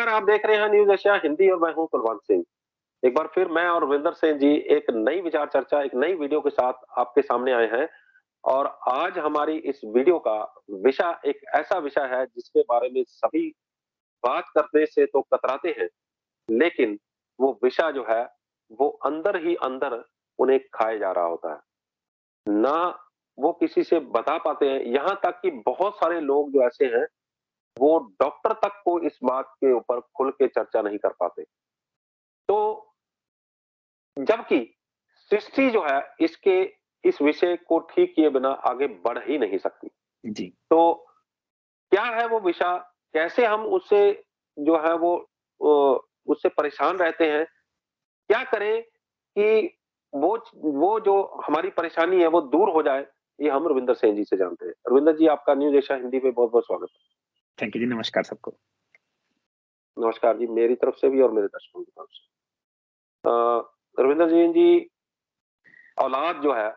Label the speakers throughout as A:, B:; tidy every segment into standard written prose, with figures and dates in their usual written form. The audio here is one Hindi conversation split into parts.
A: नमस्कार, आप देख रहे हैं न्यूज़ एशिया हिंदी और मैं हूं कुलवंत सिंह। एक बार फिर मैं और रविंदर सिंह जी एक नई विचार चर्चा, एक नई वीडियो के साथ आपके सामने आए हैं और आज हमारी इस वीडियो का विषय एक ऐसा विषय है जिसके बारे में सभी बात करने से तो कतराते हैं, लेकिन वो विषय जो है वो अंदर ही अंदर उन्हें खाए जा रहा होता है। ना वो किसी से बता पाते हैं, यहाँ तक कि बहुत सारे लोग जो ऐसे हैं, वो डॉक्टर तक को इस बात के ऊपर खुल के चर्चा नहीं कर पाते। तो जबकि सृष्टि जो है इसके इस विषय को ठीक किए बिना आगे बढ़ ही नहीं सकती।
B: जी।
A: तो क्या है वो विषय? कैसे हम उससे जो है वो उससे परेशान रहते हैं? क्या करें कि वो जो हमारी परेशानी है वो दूर हो जाए? ये हम रविंदर सेन जी से जानते हैं। रविंदर जी, आपका न्यूज़ एशिया हिंदी पे बहुत-बहुत स्वागत है।
B: थैंक यू जी, नमस्कार सबको।
A: नमस्कार जी, मेरी तरफ से भी और मेरे दर्शकों की तरफ से। रविंदर जी, औलाद जो है,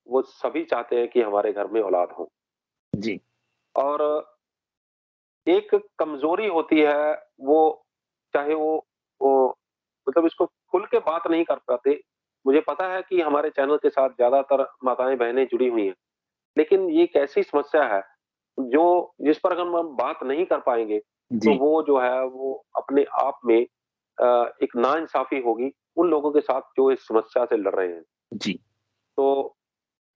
A: वो सभी चाहते हैं कि हमारे घर में औलाद हो
B: जी,
A: और एक कमज़ोरी होती है, वो चाहे वो मतलब इसको खुल के बात नहीं कर पाते। मुझे पता है कि हमारे चैनल के साथ ज़्यादातर माताएँ-बहनें जुड़ी हुई हैं, लेकिन ये एक ऐसी समस्या है, जो जिस पर अगर हम बात नहीं कर पाएँगे, तो
B: जी,
A: वो जो है वो अपने आप में एक नाइंसाफ़ी होगी उन लोगों के साथ जो इस समस्या से लड़ रहे हैं।
B: जी,
A: तो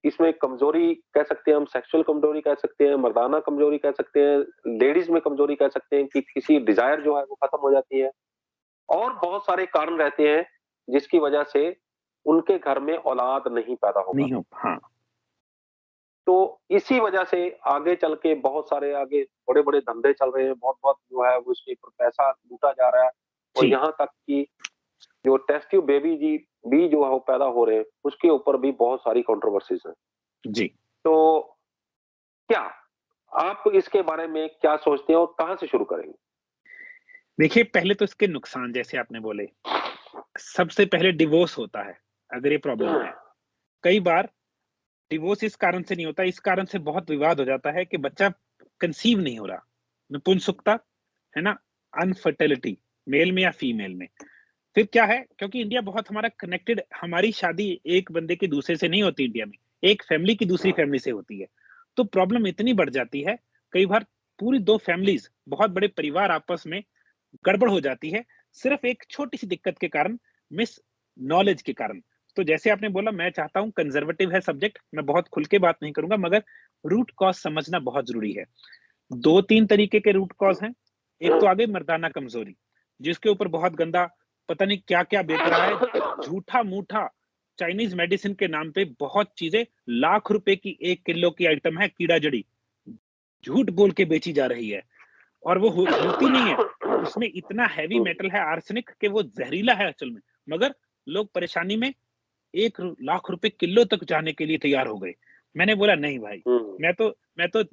A: इसमें कमज़ोरी कह सकते हैं, हम सेक्सुअल कमज़ोरी कह सकते हैं, मर्दाना कमज़ोरी कह सकते हैं, लेडीज़ में कमज़ोरी कह सकते हैं कि किसी डिज़ायर जो है वो खत्म हो जाती है और बहुत सारे कारण रहते हैं, जिसकी वजह से उनके घर में औलाद नहीं पैदा हो
B: नहीं
A: पाती।
B: हो हाँ,
A: तो इसी वजह से आगे चल के बहुत सारे आगे बड़े-बड़े धंधे चल रहे हैं, बहुत-बहुत जो है वो उसके ऊपर पैसा लूटा जा रहा है और
B: जी,
A: यहाँ तक कि जो टेस्ट ट्यूब बेबी जी भी जो है वो पैदा हो रहे हैं, उसके ऊपर भी बहुत सारी कंट्रोवर्सीज़ हैं।
B: जी।
A: तो क्या आप इसके बारे में क्या सोचते हैं और कहाँ से शुरू करेंगे?
B: देखिए, पहले तो इसके नुकसान जैसे आपने बोले, सबसे पहले डिवोर्स होता है, अगर ये प्रॉब्लम है। कई बार डिवोर्स इस कारण से नहीं होता, इस कारण से बहुत विवाद हो जाता है कि बच्चा कंसीव नहीं हो रहा। नपुंसकता, है ना? अनफर्टिलिटी, मेल में या फीमेल में। फिर क्या है, क्योंकि इंडिया बहुत हमारा कनेक्टेड हमारी शादी एक बंदे की दूसरे से नहीं होती इंडिया में, एक फैमिली की दूसरी फैमिली से होती है। तो प्रॉब्लम इतनी बढ़ जाती है, कई बार पूरी 2 फैमिलीज़, बहुत बड़े परिवार आपस में गड़बड़ हो जाती है, सिर्फ़ एक छोटी-सी दिक्कत के कारण, मिस नॉलेज के कारण। तो जैसे आपने बोला, मैं चाहता हूँ कंज़र्वेटिव है सब्जेक्ट, मैं बहुत खुल के बात नहीं करूँगा, मगर रूट कॉज़ समझना बहुत ज़रूरी है। 2-3 तरीके के रूट कॉज़ हैं। एक तो आ गई मर्दाना कमज़ोरी, जिसके ऊपर बहुत गंदा पता नहीं क्या-क्या बिक रहा है। झूठा-मूठा चाइनीज़ मेडिसिन के नाम पे बहुत चीज़ें, लाख रुपए की 1 किलो की आइटम है कीड़ा-जड़ी, झूठ बोल के बेची जा रही है और वो होती नहीं है। उसमें इतना हेवी
A: हुँ,
B: मेटल है आर्सेनिक कि वो ज़हरीला है असल में, मगर लोग परेशानी में 1 लाख रुपए किलो तक जाने के लिए तैयार हो गए। मैंने बोला नहीं भाई,
A: हुँ,
B: मैं तो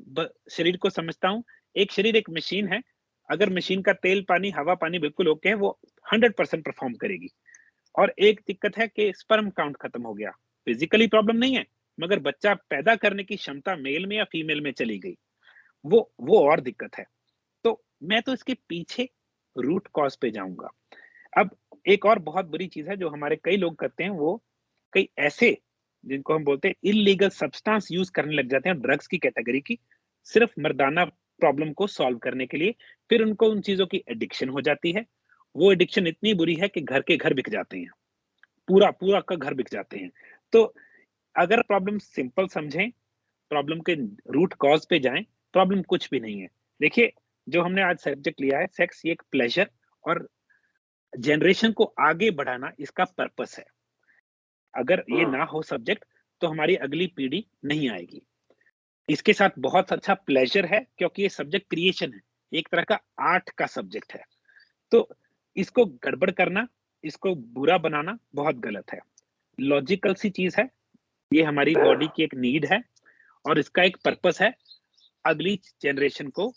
B: शरीर को समझता हूँ, एक शरीर एक मशीन है, अगर मशीन का तेल, पानी, हवा, पानी बिल्कुल ओके है, वो 100% परफ़ॉर्म करेगी। और एक दिक्कत है कि स्पर्म काउंट खत्म हो गया। फिज़िकली प्रॉब्लम नहीं है, मगर बच्चा पैदा करने की क्षमता मेल में या फीमेल में चली गई। वो और दिक्कत है। तो मैं तो इसके पीछे रूट कॉज़ पे जाऊँगा। अब एक और बहुत बुरी चीज़ है जो हमारे कई लोग करते हैं, वो कई ऐसे जिनको हम बोलते हैं इल्लीगल सब्सटेंस यूज़ करने लग जाते हैं ड्रग्स की कैटेगरी की, सिर्फ़ मर्दाना प्रॉब्लम को सॉल्व करने के लिए। फिर उनको उन चीज़ों की एडिक्शन हो जाती है। वो एडिक्शन इतनी बुरी है कि घर के घर बिक जाते हैं। पूरा का घर बिक जाते हैं। तो अगर प्रॉब्लम सिंपल समझें, प्रॉब्लम के रूट कॉज़ पे जाएँ, प्रॉब्लम कुछ भी नहीं है। देखिए, जो हमने आज सब्जेक्ट लिया है सेक्स, ये एक प्लेज़र और जनरेशन को आगे बढ़ाना इसका पर्पस है। अगर ये
A: हुँ,
B: ना हो सब्जेक्ट, तो हमारी अगली पीढ़ी नहीं आएगी। इसके साथ बहुत अच्छा प्लेज़र है क्योंकि ये सब्जेक्ट क्रिएशन है, एक तरह का आर्ट का सब्जेक्ट है। तो इसको गड़बड़ करना, इसको बुरा बनाना बहुत गलत है। लॉजिकल सी चीज़ है, ये हमारी बॉडी की एक नीड है और इसका एक पर्पस है, अगली जनरेशन को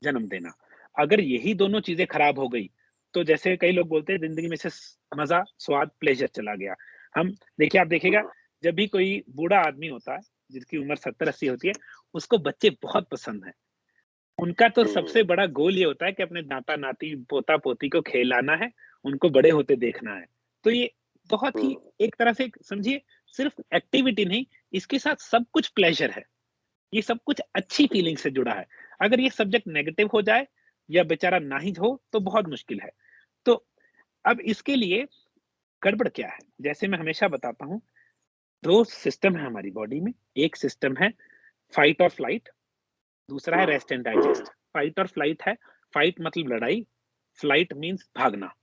B: जन्म देना। अगर यही दोनों चीज़ें खराब हो गई, तो जैसे कई लोग बोलते हैं ज़िंदगी में से मज़ा, स्वाद, प्लेज़र चला गया। हम देखिए आप देखिएगा,
A: हुँ,
B: जब भी कोई बूढ़ा आदमी होता है, जिसकी उम्र 70-80 होती है, उसको बच्चे बहुत पसंद हैं। उनका तो सबसे बड़ा गोल ये होता है कि अपने नाता-नाती, पोता-पोती को खिलाना है, उनको बड़े होते देखना है। तो ये बहुत ही एक तरह से समझिए सिर्फ़ एक्टिविटी नहीं, इसके साथ सब कुछ प्लेज़र है। ये सब कुछ अच्छी फीलिंग से जुड़ा है। अगर ये सब्जेक्ट नेगेटिव हो जाए या बेचारा ना ही हो, तो बहुत मुश्किल है। तो अब इसके लिए गड़बड़ क्या है? जैसे मैं हमेशा बताता हूँ, 2 सिस्टम है हमारी बॉडी में। एक सिस्टम है फाइट और फ्लाइट, दूसरा है रेस्ट एंड डाइजेस्ट। फाइट और फ्लाइट है, फाइट मतलब लड़ाई, फ्लाइट मीन्स भागना,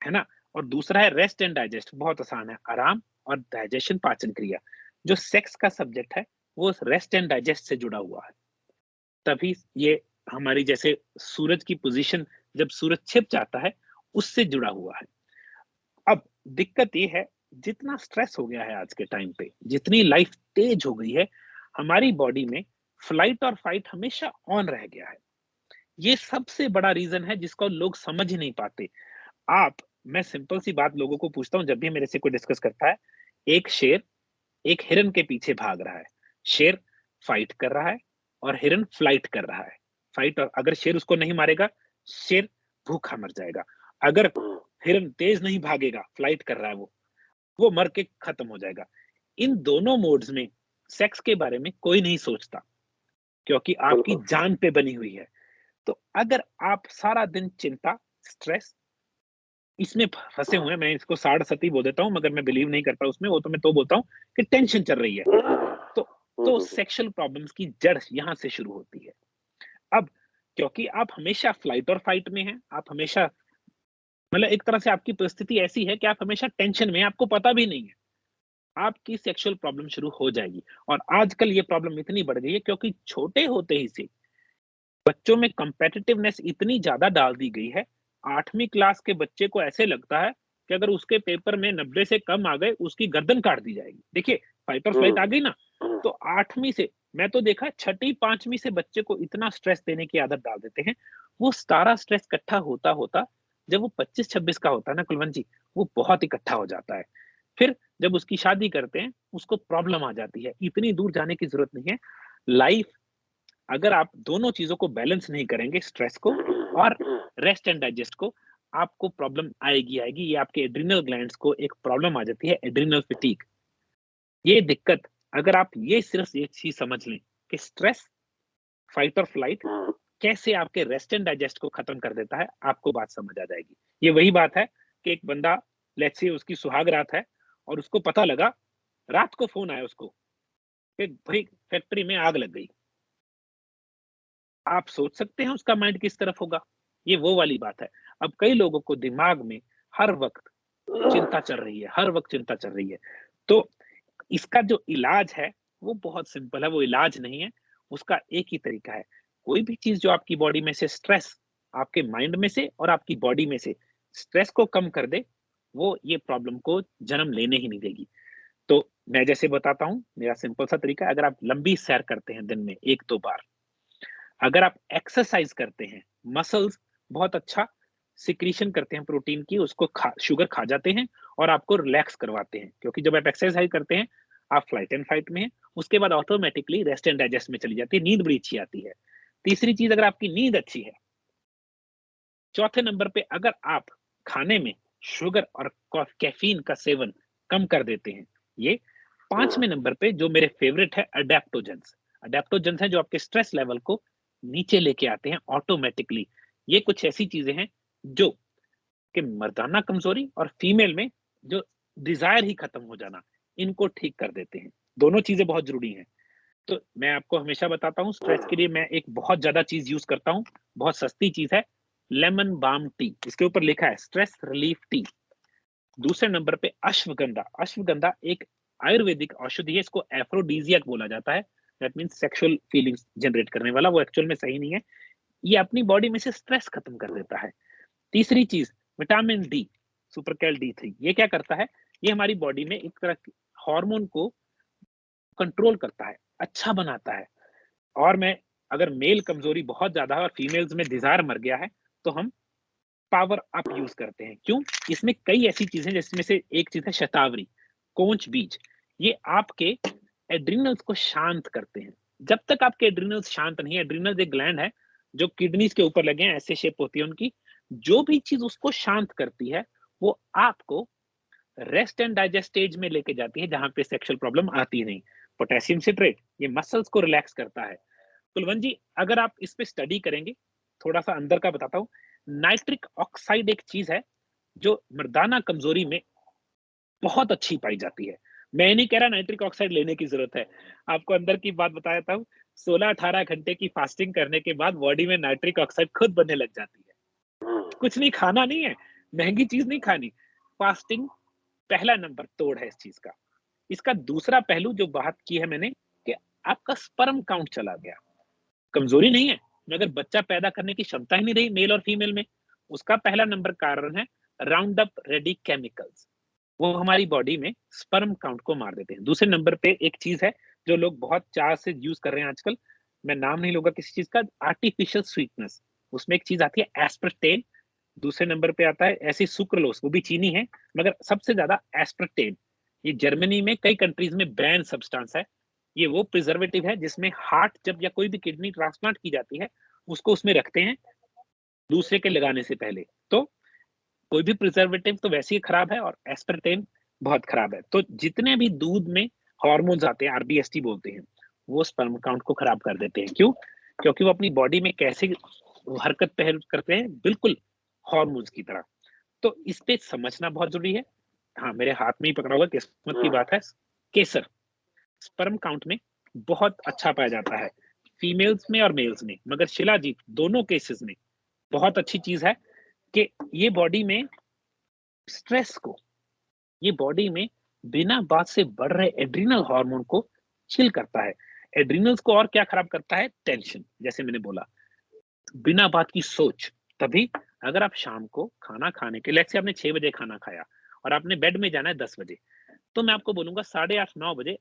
B: है ना? और दूसरा है रेस्ट एंड डाइजेस्ट, बहुत आसान है, आराम और डाइजेशन पाचन क्रिया। जो सेक्स का सब्जेक्ट है, वो रेस्ट एंड डाइजेस्ट से जुड़ा हुआ है। तभी ये हमारी जैसे सूरज की पोज़ीशन जब सूरज छिप जाता है, उससे जुड़ा हुआ है। अब दिक्कत ये है, जितना स्ट्रेस हो गया है आज के टाइम पे, जितनी लाइफ तेज हो गई है, हमारी बॉडी में फ्लाइट और फाइट हमेशा ऑन रह गया है। ये सबसे बड़ा रीज़न है जिसको लोग समझ ही नहीं पाते। आप मैं सिंपल सी बात लोगों को पूछता हूँ जब भी मेरे से कोई डिस्कस करता है, एक शेर एक हिरन के पीछे भाग रहा है। शेर फाइट कर रहा है और हिरन फ्लाइट कर रहा है। फाइट और अगर शेर उसको नहीं मारेगा, शेर भूखा मर जाएगा। अगर हिरन तेज नहीं भागेगा, फ्लाइट कर रहा है वो मर के खत्म हो जाएगा। इन दोनों मोड्स में सेक्स के बारे में कोई नहीं सोचता क्योंकि आपकी
A: बिल्कुल।
B: जान पे बनी हुई है। तो अगर आप सारा दिन चिंता, स्ट्रेस इसमें फँसे हुए हैं, मैं इसको साड़-सती बोल देता हूँ मगर मैं बिलीव नहीं करता उसमें, वो तो मैं तो बोलता हूँ कि टेंशन चल रही है। तो तो सेक्सुअल प्रॉब्लम्स की जड़ यहाँ से शुरू होती है। अब क्योंकि आप हमेशा फ्लाइट और फाइट में हैं, आप हमेशा मतलब एक तरह से आपकी परिस्थिति ऐसी है कि आप हमेशा टेंशन में हैं, आपको पता भी नहीं है, आपकी सेक्सुअल प्रॉब्लम शुरू हो जाएगी। और आजकल ये प्रॉब्लम इतनी बढ़ गई है क्योंकि छोटे होते ही से बच्चों में कॉम्पिटिटिवनेस इतनी ज़्यादा डाल दी गई है, 8वीं क्लास के बच्चे को ऐसे लगता है कि अगर उसके पेपर में 90 से कम आ गए, उसकी गर्दन काट दी जाएगी। देखिए, फाइट और फ्लाइट आ गई ना, तो 8वीं से मैं तो देखा छठी, 5वीं से बच्चे को इतना स्ट्रेस देने की आदत डाल देते हैं, वो सारा स्ट्रेस इकट्ठा होता-होता जब वो 25-26 का होता है ना कुलवंत जी, वो बहुत इकट्ठा हो जाता है। फिर जब उसकी शादी करते हैं, उसको प्रॉब्लम आ जाती है। इतनी दूर जाने की ज़रूरत नहीं है। लाइफ अगर आप दोनों चीज़ों को बैलेंस नहीं करेंगे, स्ट्रेस को और रेस्ट एंड डाइजेस्ट को, आपको प्रॉब्लम आएगी। ये आपके एड्रिनल ग्लैंड्स को एक प्रॉब्लम आ जाती है, एड्रिनल फटीग। ये दिक्कत अगर आप ये सिर्फ एक चीज़ समझ लें कि स्ट्रेस, फाइट और फ्लाइट कैसे आपके रेस्ट एंड डाइजेस्ट को खत्म कर देता है, आपको बात समझ आ जाएगी। ये वही बात है कि एक बंदा लेट्स से उसकी सुहाग रात है और उसको पता लगा, रात को फ़ोन आया उसको कि भई फैक्ट्री में आग लग गई। आप सोच सकते हैं उसका माइंड किस तरफ होगा? ये वो वाली बात है। अब कई लोगों को दिमाग में हर वक़्त चिंता चल रही है, हर वक़्त चिंता चल रही है। तो इसका जो इलाज है, वो बहुत सिंपल है, वो इलाज नहीं है, उसका एक ही तरीका है। कोई भी चीज़ जो आपकी बॉडी में से स्ट्रेस आपके माइंड में से और आपकी बॉडी में से स्ट्रेस को कम कर दे, वो ये प्रॉब्लम को जन्म लेने ही नहीं देगी। तो मैं जैसे बताता हूँ, मेरा सिंपल सा तरीका है, अगर आप लंबी सैर करते हैं दिन में 1-2 बार, अगर आप एक्सरसाइज करते हैं, मसल्स बहुत अच्छा सिक्रीशन करते हैं प्रोटीन की, उसको शुगर खा जाते हैं और आपको रिलैक्स करवाते हैं। क्योंकि जब आप एक्सरसाइज करते हैं, आप फ्लाइट एंड फाइट में हैं, उसके बाद ऑटोमैटिकली रेस्ट एंड डाइजेस्ट में चली जाती है, नींद बड़ी अच्छी आती है। तीसरी चीज़ अगर आपकी नींद अच्छी है, चौथे नंबर पे अगर आप खाने में शुगर और कैफ़ीन का सेवन कम कर देते हैं, ये 5वें नंबर पे जो मेरे फेवरेट है अडैप्टोजेंस। अडैप्टोजेंस हैं जो आपके स्ट्रेस लेवल को नीचे लेके आते हैं ऑटोमैटिकली। ये कुछ ऐसी चीज़ें हैं जो कि मर्दाना कमज़ोरी और फीमेल में जो डिज़ायर ही खत्म हो जाना, इनको ठीक कर देते हैं। दोनों चीज़ें बहुत ज़रूरी हैं। तो मैं आपको हमेशा बताता हूँ स्ट्रेस के लिए मैं एक बहुत ज़्यादा चीज़ यूज़ करता हूँ, बहुत सस्ती चीज़ है, लेमन बाल्म टी। इसके ऊपर लिखा है स्ट्रेस रिलीफ टी। दूसरे नंबर पे अश्वगंधा। अश्वगंधा एक आयुर्वेदिक औषधि है, इसको एफ्रोडीजियक बोला जाता है। That means sexual feelings generate करने वाला, वो एक्चुअल में सही नहीं है। ये अपनी बॉडी में से स्ट्रेस खत्म कर देता है। तीसरी चीज़ विटामिन डी, सुपरकैल डी3 ये क्या करता है? ये हमारी बॉडी में एक तरह की हार्मोन को कंट्रोल करता है, अच्छा बनाता है। और मैं अगर मेल कमज़ोरी बहुत ज़्यादा है और फीमेल्स में डिज़ायर मर गया है, तो हम पावर अप यूज़ करते हैं। क्यों? इसमें कई ऐसी चीज़ें हैं जिसमें से एक चीज़ है शतावरी, कोंच बीज। ये आपके एड्रिनल्स को शांत करते हैं। जब तक आपके एड्रिनल्स शांत नहीं है, एड्रिनल्स एक ग्लैंड है, जो किडनीज के ऊपर लगे हैं, ऐसे शेप होती है उनकी। जो भी चीज उसको शांत करती है वो आपको रेस्ट एंड डाइजेस्ट स्टेज में लेके जाती है, जहां पे सेक्सुअल प्रॉब्लम आती नहीं। पोटेशियम सिट्रेट ये मसल्स को रिलैक्स करता है। कुलवंत जी, अगर आप इस पे स्टडी करेंगे, थोड़ा सा अंदर का बताता हूँ। नाइट्रिक ऑक्साइड एक चीज है जो मर्दाना कमजोरी में बहुत अच्छी पाई जाती है। मैं नहीं कह रहा नाइट्रिक ऑक्साइड लेने की जरूरत है। आपको अंदर की बात बता देता हूँ। 16-18 घंटे की फास्टिंग करने के बाद बॉडी में नाइट्रिक ऑक्साइड खुद बनने लग जाती है। कुछ नहीं खाना नहीं है, महंगी चीज नहीं खानी। फास्टिंग पहला नंबर तोड़ है इस चीज का। इसका दूसरा पहलू जो बात की है मैंने, कि आपका स्पर्म काउंट चला गया। कमजोरी नहीं है, मगर बच्चा पैदा करने की क्षमता ही नहीं रही मेल और फीमेल में। उसका पहला नंबर कारण है राउंड अप रेडी केमिकल्स। वो हमारी बॉडी में स्पर्म काउंट को मार देते हैं। दूसरे नंबर पे एक चीज है जो लोग बहुत चाह से यूज कर रहे हैं आजकल, मैं नाम नहीं लूंगा किसी चीज का, आर्टिफिशियल स्वीटनेस। उसमें एक चीज आती है एस्पर्टेन। दूसरे नंबर पे आता है ऐसी सुक्रोलोस, वो भी चीनी है, मगर सबसे ज्यादा एस्पर्टेन। ये जर्मनी में कई कंट्रीज में बैन सब्सटेंस है। ये वो प्रिजर्वेटिव है जिसमें हार्ट जब या कोई भी किडनी ट्रांसप्लांट की जाती है, उसको उसमें रखते हैं दूसरे के लगाने से पहले। तो कोई भी प्रिजर्वेटिव तो वैसे ही खराब है, और एस्पर्टेन बहुत खराब है। तो जितने भी दूध में हार्मोन्स आते हैं, आरबीएसटी बोलते हैं, वो स्पर्म काउंट को खराब कर देते हैं। क्यों? क्योंकि वो अपनी बॉडी में कैसे हरकत पहल करते हैं, बिल्कुल हार्मोन्स की तरह। तो इस पे समझना बहुत जरूरी है। हाँ, मेरे हाथ में ही पकड़ा हुआ, किस्मत की बात है। केसर स्पर्म काउंट में बहुत अच्छा पाया जाता है, फीमेल्स में और मेल्स में। मगर शिलाजीत दोनों केसेस में बहुत अच्छी चीज है कि ये बॉडी में स्ट्रेस को, ये बॉडी में बिना बात से बढ़ रहे एड्रिनल हार्मोन को चिल करता है। एड्रिनल्स को और क्या खराब करता है? टेंशन, जैसे मैंने बोला, बिना बात की सोच। तभी अगर आप शाम को खाना खाने के, लेट्स से आपने 6 बजे खाना खाया और आपने बेड में जाना है 10 बजे, तो मैं आपको बोलूंगा 8:30-9 बजे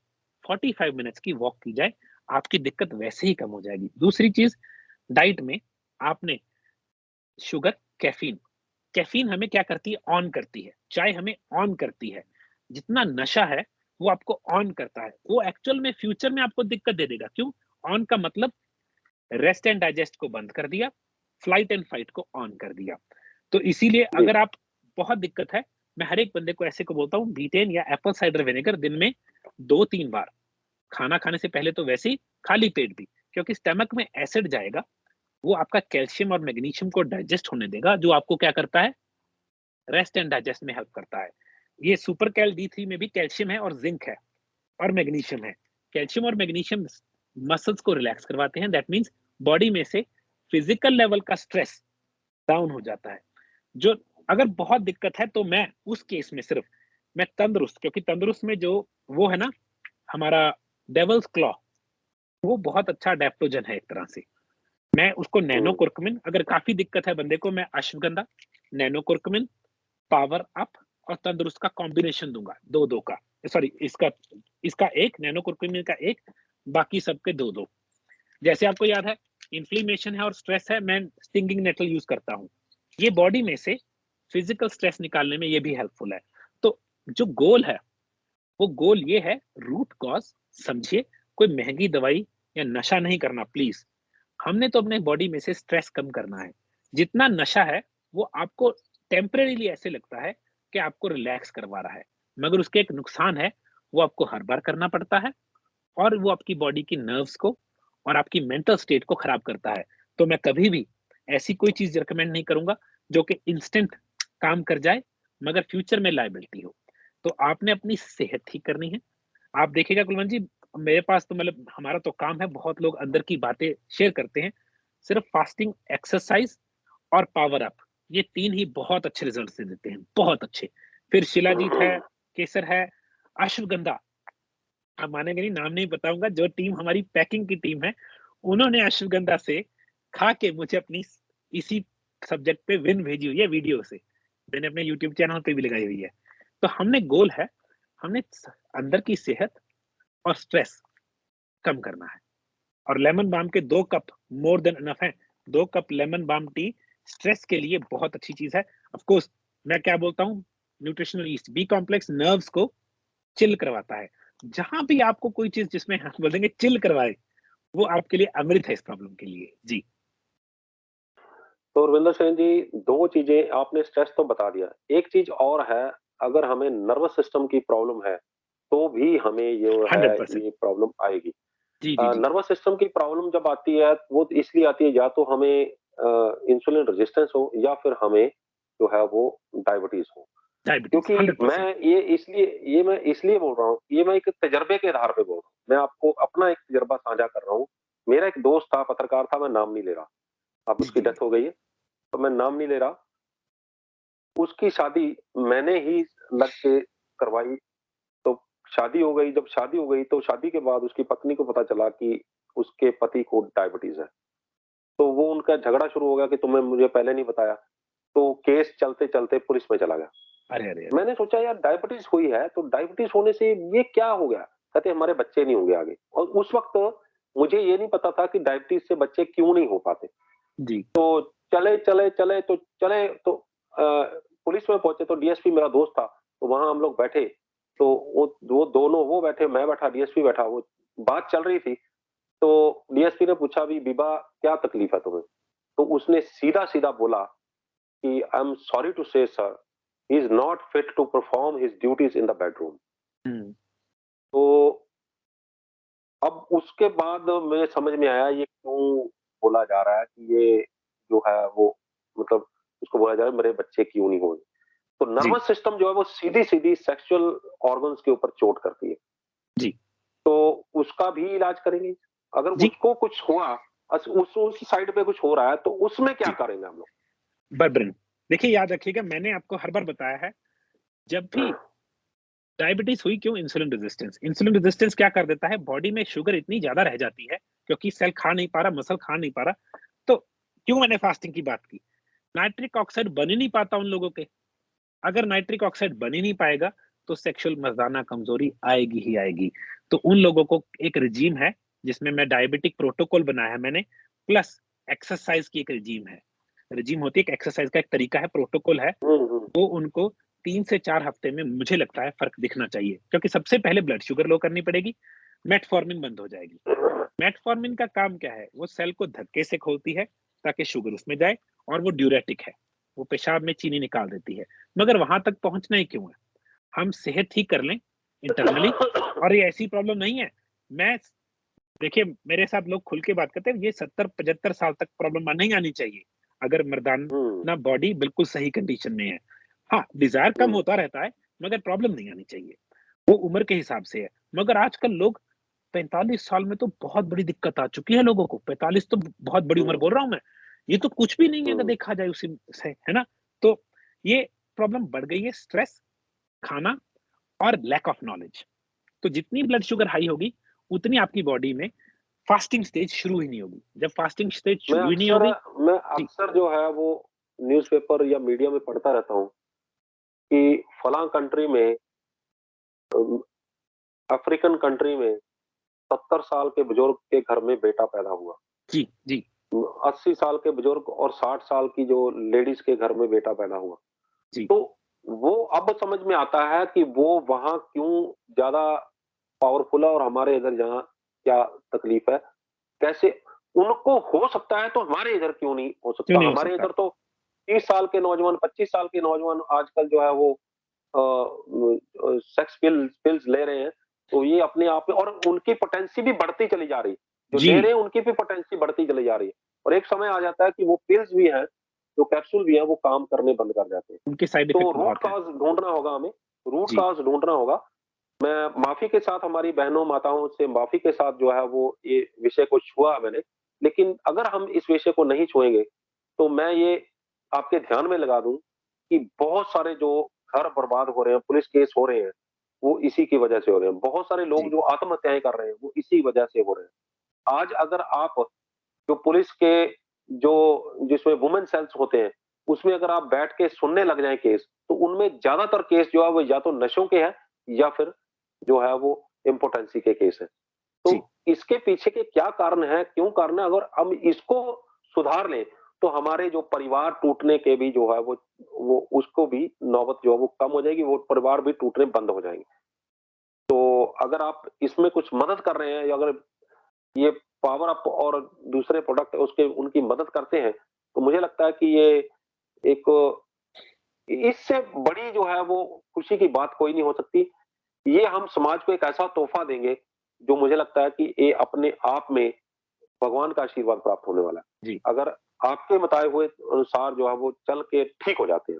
B: 45 मिनट्स की वॉक की जाए, आपकी दिक्कत वैसे ही कम हो जाएगी। दूसरी चीज, डाइट में आपने शुगर, कैफीन, कैफीन हमें क्या करती है? ऑन करती है। चाय हमें ऑन करती है। जितना नशा है वो आपको ऑन करता है, वो एक्चुअल में फ्यूचर में आपको दिक्कत दे देगा। क्यों? ऑन का मतलब रेस्ट एंड डाइजेस्ट को बंद कर दिया, फ्लाइट एंड फाइट को ऑन कर दिया। तो इसीलिए अगर आप, बहुत दिक्कत है, मैं हर एक बंदे को ऐसे को बोलता हूँ, बीटेन या एप्पल साइडर विनेगर दिन में 2-3 बार, खाना खाने से पहले तो वैसे ही, खाली पेट भी, क्योंकि स्टमक में एसिड जाएगा, वो आपका कैल्शियम और मैग्नीशियम को डाइजेस्ट होने देगा, जो आपको क्या करता है? रेस्ट एंड डाइजेस्ट में हेल्प करता है। ये सुपर कैल D3 में भी कैल्शियम है और जिंक है और मैग्नीशियम है। कैल्शियम और मैग्नीशियम मसल्स को रिलैक्स करवाते हैं। दैट मीन्स बॉडी में से फिजिकल लेवल का स्ट्रेस डाउन हो जाता है। जो अगर बहुत दिक्कत है तो मैं उस केस में सिर्फ, मैं तंदुरुस्त, क्योंकि तंदुरुस्त में जो वो है ना हमारा डेवल्स क्लॉ, वो बहुत अच्छा अडेप्टोजन है एक तरह से। मैं उसको नैनो कुर्कुमिन, अगर काफी दिक्कत है बंदे को, मैं ashwagandha, nano curcumin, power up और तंदुरुस्त का कॉम्बिनेशन दूंगा, दो दो का। सॉरी, इसका इसका एक, नैनो कुर्कुमिन का एक, बाकी सबके दो दो। जैसे आपको याद है, इन्फ्लेमेशन है और स्ट्रेस है, मैं स्टिंगिंग नेटल यूज करता हूँ। ये बॉडी में से फिजिकल स्ट्रेस निकालने में ये भी हेल्पफुल है। तो जो गोल है, वो गोल ये है, रूट कॉज समझिए। कोई महंगी दवाई या नशा नहीं करना प्लीज। हमने तो अपने बॉडी में से स्ट्रेस कम करना है। जितना नशा है वो आपको टेम्परेरीली ऐसे लगता है कि आपको रिलैक्स करवा रहा है, मगर उसके एक नुकसान है, वो आपको हर बार करना पड़ता है, और वो आपकी बॉडी की नर्व्स को और आपकी मेंटल स्टेट को खराब करता है। तो मैं कभी भी ऐसी कोई चीज रिकमेंड नहीं करूंगा जो कि इंस्टेंट काम कर जाए मगर फ्यूचर में लायबिलिटी हो। तो आपने अपनी सेहत ठीक करनी है। आप देखिएगा कुलवंत जी, मेरे पास तो मतलब हमारा तो काम है, बहुत लोग अंदर की बातें शेयर करते हैं। सिर्फ फास्टिंग, एक्सरसाइज और पावर अप, ये 3 ही बहुत अच्छे रिजल्ट दे देते हैं, बहुत अच्छे। फिर शिलाजीत है, केसर है, अश्वगंधा, आप मानेंगे नहीं, नाम नहीं बताऊंगा, जो टीम हमारी पैकिंग की टीम है, उन्होंने अश्वगंधा से खा के मुझे अपनी इसी सब्जेक्ट पे विन भेजी हुई है वीडियो से। मैंने अपने यूट्यूब चैनल पे भी लगाई हुई है। तो हमने गोल है, हमने अंदर की सेहत और स्ट्रेस कम करना है। और लेमन बाम के 2 कप मोर देन इनफ है। 2 cup lemon balm tea stress के लिए बहुत अच्छी चीज है। ऑफ कोर्स, मैं क्या बोलता हूँ, nutritional yeast B complex nerves को चिल करवाता है। जहां भी आपको कोई चीज जिसमें हम बोलेंगे चिल करवाए, वो आपके लिए अमृत है इस प्रॉब्लम के लिए। जी।
A: तो रविंदर सेन जी, 2 चीज़ें आपने स्ट्रेस तो बता दिया। एक चीज़ और है, अगर हमें नर्वस सिस्टम की प्रॉब्लम है, तो भी हमें जो है
B: 100%।
A: ये प्रॉब्लम आएगी।
B: जी, जी, जी।
A: नर्वस सिस्टम की प्रॉब्लम जब आती है, वो इसलिए आती है या तो हमें इंसुलिन रेजिस्टेंस हो या फिर हमें जो है वो डायबिटीज़ हो।
B: डायबिटीज़
A: क्योंकि
B: 100%।
A: मैं इसलिए बोल रहा हूँ, ये मैं एक तजर्बे के आधार पे बोल रहा हूँ। मैं आपको अपना एक तजर्बा साझा कर रहा हूँ। मेरा एक दोस्त था, पत्रकार था, मैं नाम नहीं ले रहा। अब
B: जी,
A: उसकी
B: जी।
A: डेथ हो गई है, तो मैं नाम नहीं ले रहा। उसकी शादी मैंने ही लग के करवाई, तो शादी हो गई। जब शादी हो गई, तो शादी के बाद उसकी पत्नी को पता चला कि उसके पति को डायबिटीज़ है। तो वो उनका झगड़ा शुरू हो गया कि तुमने मुझे पहले नहीं बताया। तो केस चलते-चलते पुलिस में चला गया।
B: अरे, अरे, अरे!
A: मैंने सोचा यार डायबिटीज़ हुई है, तो डायबिटीज़ होने से ये क्या हो गया? कहते हमारे बच्चे नहीं होंगे आगे। और उस वक़्त मुझे ये नहीं पता था कि डायबिटीज़ से बच्चे क्यों नहीं हो पाते।
B: जी,
A: तो चले तो अ, पुलिस में पहुँचे, तो डीएसपी मेरा दोस्त था, तो वहाँ हम लोग बैठे। तो वो दोनों, वो बैठे, मैं बैठा, डीएसपी बैठा, वो बात चल रही थी। तो डीएसपी ने पूछा, "अभी बीबा क्या तकलीफ है तुम्हें?" तो उसने सीधा-सीधा बोला कि I am sorry to say sir, he is not fit to perform his duties in the bedroom.
B: हुँ।
A: तो अब उसके बाद मुझे समझ में आया ये क्यों बोला जा रहा है कि ये जो है वो, मतलब उसको बोला जा रहा है मेरे बच्चे क्यों नहीं हुए। तो
B: जी,
A: नर्वस सिस्टम जो है वो सीधी-सीधी सेक्सुअल ऑर्गन्स के ऊपर चोट करती है।
B: जी,
A: तो उसका भी इलाज करेंगे। अगर
B: जी,
A: उसको कुछ हुआ, उस साइड पे कुछ हो रहा है, तो उसमें क्या
B: जी।
A: करेंगे हम लोग?
B: बरबरिन। देखिए, याद रखिएगा, मैंने आपको हर बार बताया है, जब भी डायबिटीज़ हुई, क्यों? Insulin resistance. इंसुलिन रेजिस्टेंस क्या कर देता है, बॉडी में शुगर इतनी ज़्यादा रह जाती है, क्योंकि सेल खा नहीं पा रहा, मसल खा नहीं पा रहा। तो क्यों मैंने फास्टिंग की बात की? नाइट्रिक ऑक्साइड बन ही नहीं पाता उन लोगों के। अगर नाइट्रिक ऑक्साइड बन ही नहीं पाएगा, तो सेक्सुअल मर्दाना कमज़ोरी आएगी ही आएगी। तो उन लोगों को एक regime है, जिसमें मैं डायबिटिक प्रोटोकॉल बनाया है मैंने, प्लस एक्सरसाइज़ की एक regime है। regime होती है, एक एक्सरसाइज़ का एक तरीका है, प्रोटोकॉल है,
A: हुँ, हुँ।
B: वो उनको 3 से 4 हफ्ते में मुझे लगता है फ़र्क दिखना चाहिए। क्योंकि सबसे पहले ब्लड शुगर लो करनी पड़ेगी, मेटफॉर्मिन बंद हो जाएगी। मेटफॉर्मिन का काम क्या है? वो सेल को धक्के से खोलती है, ताकि शुगर उसमें जाए, और वो डाययूरेटिक है। वो पेशाब में चीनी निकाल देती है। मगर वहाँ तक पहुँचना ही क्यों है? हम सेहत ठीक कर लें इंटरनली, और ये ऐसी प्रॉब्लम नहीं है। मैं देखिए, मेरे साथ लोग खुल के बात करते हैं, ये 70-75 साल तक प्रॉब्लम नहीं आनी चाहिए, अगर
A: हुँ,
B: मर्दाना बॉडी बिल्कुल सही कंडीशन में है। हाँ, डिज़ायर कम
A: हुँ,
B: होता रहता है, मगर प्रॉब्लम नहीं आनी चाहिए। वो उम्र के हिसाब से है। मगर आजकल लोग 45 साल में तो बहुत बड़ी दिक्कत आ चुकी है लोगों को। 45 तो बहुत बड़ी उम्र
A: हुँ,
B: बोल रहा हूँ मैं। ये तो कुछ भी नहीं है अगर
A: हुँ।
B: देखा जाए उसी से, है ना? तो ये प्रॉब्लम बढ़ गई है, स्ट्रेस, खाना और लैक ऑफ नॉलेज। तो जितनी ब्लड शुगर हाई होगी, उतनी आपकी बॉडी में फास्टिंग स्टेज शुरू ही नहीं होगी। जब फास्टिंग स्टेज
A: मैं
B: शुरू ही नहीं
A: अक्सर
B: होगी।
A: मैं
B: जी,
A: अक्सर जो है वो न्यूज़पेपर या मीडिया में पढ़ता रहता हूँ कि फलाँ कंट्री में, अफ्रीकन कंट्री में 70 साल के बुजुर्ग के घर में बेटा पैदा हुआ।
B: जी, जी,
A: 80 साल के बुजुर्ग और 60 साल की जो लेडीज़ के घर में बेटा पैदा हुआ।
B: जी,
A: तो वो अब समझ में आता है कि वो वहाँ क्यों ज़्यादा पावरफुल है और हमारे इधर यहाँ क्या तकलीफ है। कैसे उनको हो सकता है, तो हमारे इधर क्यों नहीं हो
B: क्यों
A: सकता?
B: नहीं हो
A: हमारे
B: सकता?
A: इधर तो 30 साल के नौजवान, 25 साल के नौजवान आजकल जो है वो सेक्स पिल्स ले रहे हैं। तो ये अपने आप में, और उनकी पोटेंसी भी बढ़ती चली जा रही है। जो ले
B: जी,
A: रहे हैं उनकी भी पोटेंसी बढ़ती चली जा रही है। और एक समय आ जाता है कि वो पिल्स भी हैं, जो कैप्सूल भी हैं, वो काम करने बंद कर जाते हैं।
B: उनके साइड
A: तो
B: इफेक्ट
A: रूट
B: बहुत हैं।
A: कॉज़ ढूँढना होगा हमें, रूट
B: जी,
A: कॉज़ ढूँढना होगा। मैं माफ़ी के साथ हमारी बहनों, माताओं से माफ़ी के साथ जो है वो ये विषय को छुआ मैंने। लेकिन अगर हम इस विषय को नहीं छुएँगे, तो मैं ये आपके ध्यान में लगा दूँ कि बहुत सारे जो घर बर्बाद हो रहे हैं, पुलिस केस हो रहे हैं, वो इसी की वजह से हो रहे हैं। बहुत सारे लोग
B: जी,
A: जो आत्महत्याएँ कर रहे हैं, वो इसी वजह से हो रहे हैं। आज अगर आप जो पुलिस के जो जिसमें वुमेन सेल्स होते हैं, उसमें अगर आप बैठ के सुनने लग जाएँ केस, तो उनमें ज़्यादातर केस जो है वो या तो नशों के हैं, या फिर जो है वो इम्पोटेंसी के केस हैं।
B: जी,
A: तो इसके पीछे के क्या कारण हैं, क्यों कारण है? अगर हम इसको सुधार लें, तो हमारे जो परिवार टूटने के भी जो है वो उसको भी नौबत जो है वो कम हो जाएगी, वो परिवार भी टूटने बंद हो जाएँगे। तो अगर आप इसमें कुछ मदद कर रहे हैं, या अगर ये पावर अप और दूसरे प्रोडक्ट उसके उनकी मदद करते हैं, तो मुझे लगता है कि ये एक इससे बड़ी जो है वो खुशी की बात कोई नहीं हो सकती। ये हम समाज को एक ऐसा तोहफ़ा देंगे, जो मुझे लगता है कि ये अपने आप में भगवान का आशीर्वाद प्राप्त होने वाला है।
B: जी,
A: अगर आपके बताए हुए अनुसार जो है वो चल के ठीक हो जाते हैं।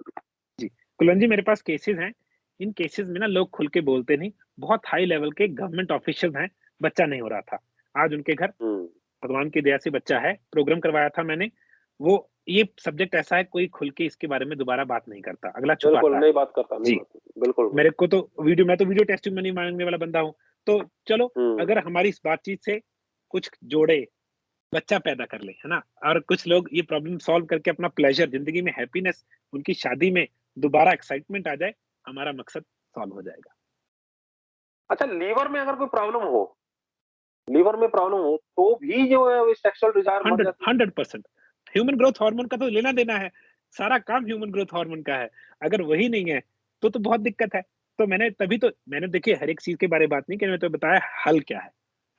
B: जी। कुलन जी मेरे पास केसेज़ हैं, इन केसेज़ में ना लोग खुल के बोलते नहीं, बहुत हाई लेवल के गवर्नमेंट ऑफिशियल हैं, बच्चा नहीं हो रहा था। आज उनके घर
A: हुँ,
B: भगवान की दया से बच्चा है, प्रोग्राम करवाया था मैंने, वो ये सब्जेक्ट ऐसा है कोई खुल के इसके बारे में दोबारा बात नहीं करता, अगला
A: बिल्कुल
B: छुपाता है।
A: नहीं बात करता, नहीं
B: जी,
A: बात करता। बिल्कुल,
B: मेरे को तो मैं तो वीडियो टेस्टिमनी माँगने वाला बंदा हूँ। तो चलो
A: हुँ।
B: अगर हमारी इस बातचीत से कुछ जोड़े, बच्चा पैदा कर ले, है ना? और कुछ लोग ये प्रॉब्लम सॉल्व करके अपना प्लेज़र ज़िंदगी में हैप्पीनेस उनकी शादी में दोबारा एक्साइटमेंट आ जाए, हमारा मकसद सॉल्व हो जाएगा।
A: अच्छा, लीवर में प्रॉब्लम हो, तो भी जो है वो सेक्सुअल डिज़ायर मर
B: 100
A: जाती है?
B: 100% ह्यूमन ग्रोथ हार्मोन का तो लेना-देना है। सारा काम ह्यूमन ग्रोथ हार्मोन का है। अगर वही नहीं है, तो बहुत दिक्कत है। तो मैंने देखिए हर एक चीज़ के बारे में बात नहीं की, मैंने तो बताया हल क्या है।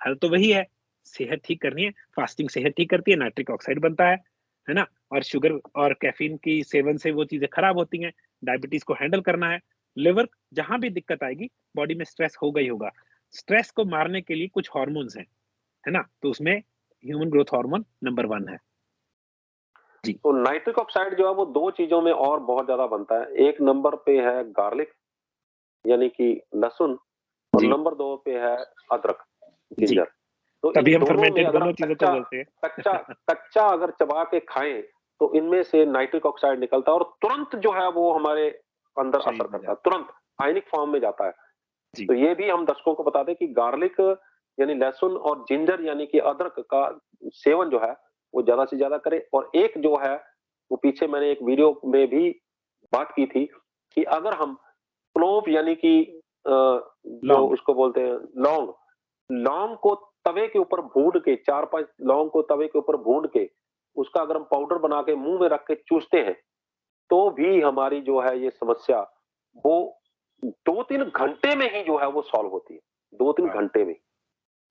B: हल तो वही है, सेहत ठीक करनी है, फास्टिंग सेहत ठीक करती है, नाइट्रिक ऑक्साइड बनता है ना? और शुगर और कैफ़ीन की सेवन से वो चीज़ें खराब होती हैं, डायबिटीज़ को हैंडल करना है। लिवर जहाँ भी दिक्कत आएगी, बॉडी में स्ट्रेस होगा ही होगा। स्ट्रेस को मारने के लिए कुछ हार्मोन्स हैं, है ना? तो उसमें ह्यूमन ग्रोथ हार्मोन नंबर 1 है। जी,
A: तो नाइट्रिक ऑक्साइड जो है वो 2 चीज़ों में और बहुत ज़्यादा बनता है। एक नंबर पे है गार्लिक यानी कि लहसुन और
B: जी,
A: नंबर 2 पे है अदरक,
B: जी।
A: जिंजर। तो इन
B: तभी हम
A: दोनों में
B: फर्मेंटेड
A: अगर
B: दोनों
A: आप
B: चीज़ों को बोलते हैं।
A: कच्चा कच्चा अगर चबा के खाएँ, तो इनमें से नाइट्रिक ऑक्साइड निकलता है और तुरंत जो है वो हमारे अंदर असर
B: शरीर में
A: करता है,
B: जाता है।
A: तुरंत आयनिक फॉर्म में जाता है।
B: जी,
A: तो ये भी हम दर्शकों को बता दें कि गार्लिक यानी लहसुन और जिंजर यानी कि अदरक का सेवन जो है, वो ज़्यादा से ज़्यादा करें और एक जो है, वो पीछे मैंने एक वीडियो में भी बात की थी कि अगर हम क्लोव यानी कि जो
B: लौंग।
A: उसको बोलते हैं लौंग, लौंग को तवे के ऊपर भून के 4-5 लौंग को तवे के ऊपर भून के, उसका अगर हम पाउडर बना के मुँह में रख के चूसते हैं, तो भी हमारी जो है ये समस्या, वो 2-3 घंटे में ही जो है वो सॉल्व होती है, 2-3
B: वाओ!
A: घंटे में।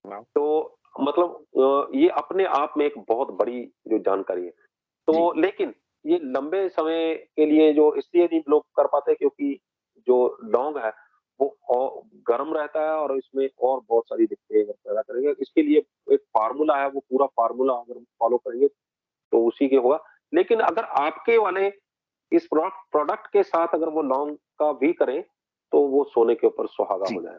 B: वाओ!
A: तो मतलब ये अपने आप में एक बहुत बड़ी जो जानकारी है।
B: जी,
A: तो लेकिन ये लंबे समय के लिए जो इसलिए नहीं लोग कर पाते क्योंकि जो लौंग है वो गर्म रहता है और इसमें और बहुत सारी दिक्कतें पैदा करेंगे। इसके लिए एक फ़ॉर्मूला है, वो पूरा फ़ॉर्मूला अगर हम फ़ॉलो करेंगे तो उसी के होगा। लेकिन अगर आपके वाले इस प्रोडक्ट के साथ अगर वो लौंग का भी करें, तो वो सोने के ऊपर सुहागा
B: जी,
A: हो जाए।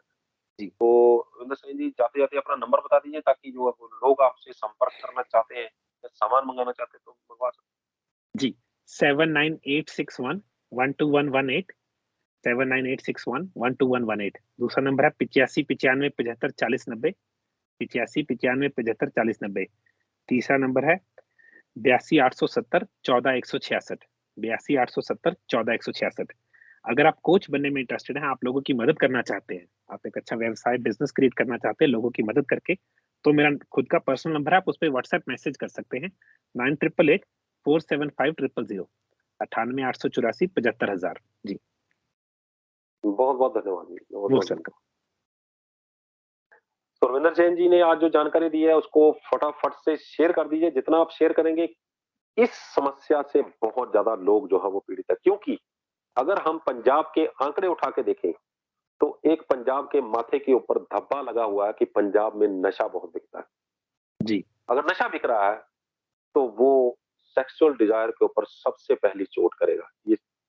B: जी,
A: तो रविंद्र सिंह जी जाते-जाते अपना नंबर बता दीजिए ताकि जो है वो लोग आपसे संपर्क करना चाहते हैं या सामान मंगाना चाहते हैं तो मंगवा सकते
B: जी। 7986112118 7986112118 दूसरा नंबर है 8595 75 40 90 8595 75 40 90 तीसरा नंबर है 82 870 14 166 82 870 14 166 अगर आप कोच बनने में इंटरेस्टेड हैं, आप लोगों की मदद करना चाहते हैं, आप एक अच्छा व्यवसाय बिज़नेस क्रिएट करना चाहते हैं लोगों की मदद करके, तो मेरा खुद का पर्सनल नंबर है, आप उस पे व्हाट्सएप मैसेज कर सकते हैं 9888 475 000 98 884 75,000 जी,
A: हैं। बहुत-बहुत धन्यवाद जी, बहुत-बहुत
B: मोस्ट
A: धन्यवाद।
B: वेलकम।
A: तो रविंदर जैन जी ने आज जो जानकारी दी है उसको फटाफट से शेयर कर दीजिए। जितना आप शेयर करेंगे, इस समस्या से बहुत ज़्यादा लोग जो है वो पीड़ित है। क्योंकि अगर हम पंजाब के आंकड़े उठा के देखें, तो एक पंजाब के माथे के ऊपर धब्बा लगा हुआ है कि पंजाब में नशा बहुत बिकता है।
B: जी,
A: अगर नशा बिक रहा है, तो वो सेक्सुअल डिज़ायर के ऊपर सबसे पहली चोट करेगा।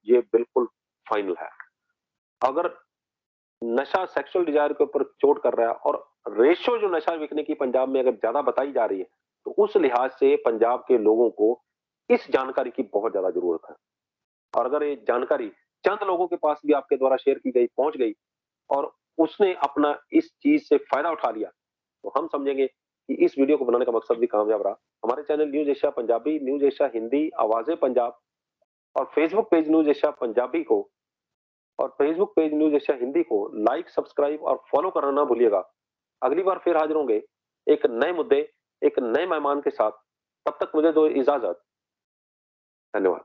A: ये बिल्कुल फाइनल है। अगर नशा सेक्सुअल डिज़ायर के ऊपर चोट कर रहा है और रेशियो जो नशा बिकने की पंजाब में अगर ज़्यादा बताई जा रही है, तो उस लिहाज से पंजाब के लोगों को इस जानकारी की बहुत ज़्यादा ज़रूरत है। और अगर ये जानकारी चंद लोगों के पास भी आपके द्वारा शेयर की गई, पहुँच गई और उसने अपना इस चीज़ से फ़ायदा उठा लिया, तो हम समझेंगे कि इस वीडियो को बनाने का मकसद भी कामयाब रहा। हमारे channel news Asia Punjabi, news Asia Hindi, आवाज़ें पंजाब और Facebook page news Asia Punjabi को और Facebook page news Asia Hindi को लाइक, सब्सक्राइब और फॉलो करना ना भूलिएगा। अगली बार फिर हाज़िर होंगे एक नए मुद्दे, एक नए मेहमान के साथ। तब तक मुझे दो इजाज़त। धन्यवाद।